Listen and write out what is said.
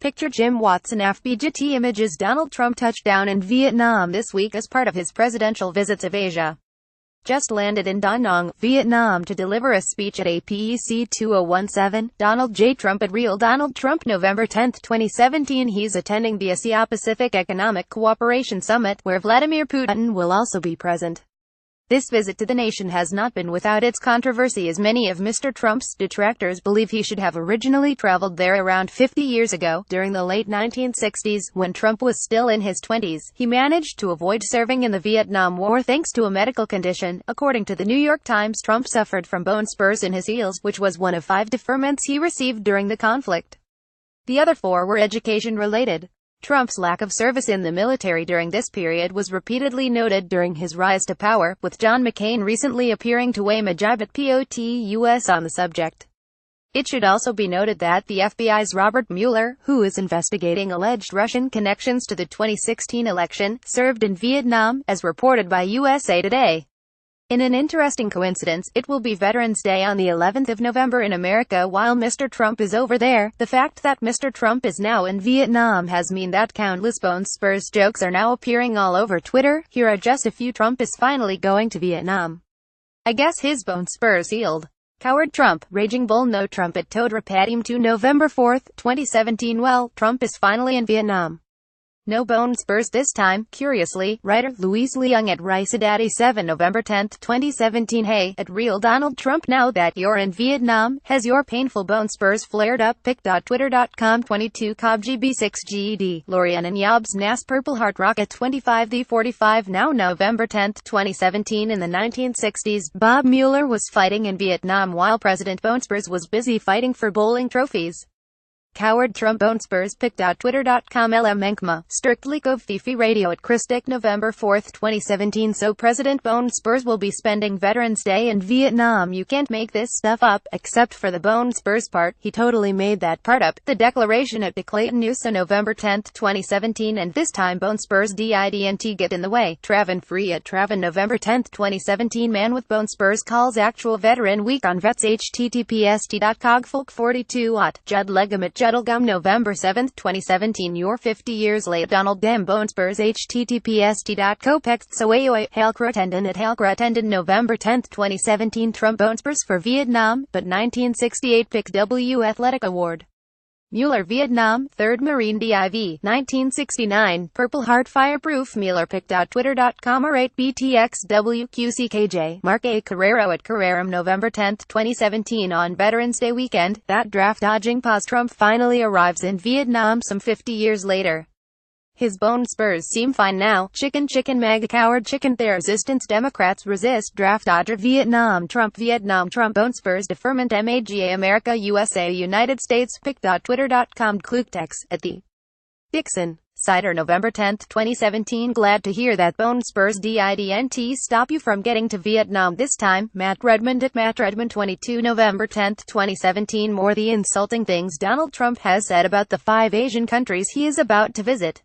Picture Jim Watson FBGT images Donald Trump touchdown in Vietnam this week as part of his presidential visits of Asia. Just landed in Da Nang, Vietnam to deliver a speech at APEC 2017. Donald J. Trump at Real Donald Trump November 10, 2017. He's attending the Asia-Pacific Economic Cooperation Summit, where Vladimir Putin will also be present. This visit to the nation has not been without its controversy, as many of Mr. Trump's detractors believe he should have originally traveled there around 50 years ago, during the late 1960s, when Trump was still in his 20s. He managed to avoid serving in the Vietnam War thanks to a medical condition. According to the New York Times, Trump suffered from bone spurs in his heels, which was one of 5 deferments he received during the conflict. The other 4 were education-related. Trump's lack of service in the military during this period was repeatedly noted during his rise to power, with John McCain recently appearing to weigh a jab at POTUS on the subject. It should also be noted that the FBI's Robert Mueller, who is investigating alleged Russian connections to the 2016 election, served in Vietnam, as reported by USA Today. In an interesting coincidence, it will be Veterans Day on the 11th of November in America while Mr. Trump is over there. The fact that Mr. Trump is now in Vietnam has meant that countless Bone Spurs jokes are now appearing all over Twitter. Here are just a few. Trump is finally going to Vietnam. I guess his bone spurs healed. Coward Trump, Raging Bull. No trumpet toad. Rapadim to November 4, 2017. Well, Trump is finally in Vietnam. No bone spurs this time. Curiously, writer Louise Leung at Rice-Daddy7 November 10, 2017. Hey, at Real Donald Trump, now that you're in Vietnam, has your painful bone spurs flared up? Pic.twitter.com 22 Cobb GB6 GED. Lorian and Yobs Nas Purple Heart Rocket 25 The 45. Now November 10, 2017. In the 1960s, Bob Mueller was fighting in Vietnam while President Bone Spurs was busy fighting for bowling trophies. Coward Trump Bone Spurs. Pic.twitter.com LM Enkma. Strictly Cove Fifi Radio at Christic November 4, 2017. So President Bone Spurs will be spending Veterans Day in Vietnam. You can't make this stuff up, except for the Bone Spurs part. He totally made that part up. The declaration at the Clayton News on November 10, 2017. And this time Bone Spurs didn't get in the way. Travin Free at Travin November 10, 2017. Man with Bone Spurs calls actual Veteran Week on Vets. https://cogfolk42 at Judd Legum Juddlegum November 7, 2017. You're 50 years late. Donald Dem Bone Spurs. https://copextsoaoi Halcrotendon at Halcrotendon November 10, 2017. Trump Bone Spurs for Vietnam, but 1968 Pick W Athletic Award. Mueller Vietnam, 3rd Marine Div. 1969. Purple Heart Fireproof Mueller. Pic.twitter.com or 8BTXWQCKJ. Mark A. Carrero at Carreram November 10, 2017. On Veterans Day weekend, that draft-dodging pause Trump finally arrives in Vietnam some 50 years later. His bone spurs seem fine now. Chicken MAGA coward chicken. The resistance Democrats resist draft dodger. Vietnam Trump bone spurs deferment. MAGA America USA United States. Pic.twitter.com Klutex at the Dixon Cider November 10, 2017. Glad to hear that bone spurs didn't stop you from getting to Vietnam this time. Matt Redmond at Matt Redmond 22 November 10, 2017. More the insulting things Donald Trump has said about the 5 Asian countries he is about to visit.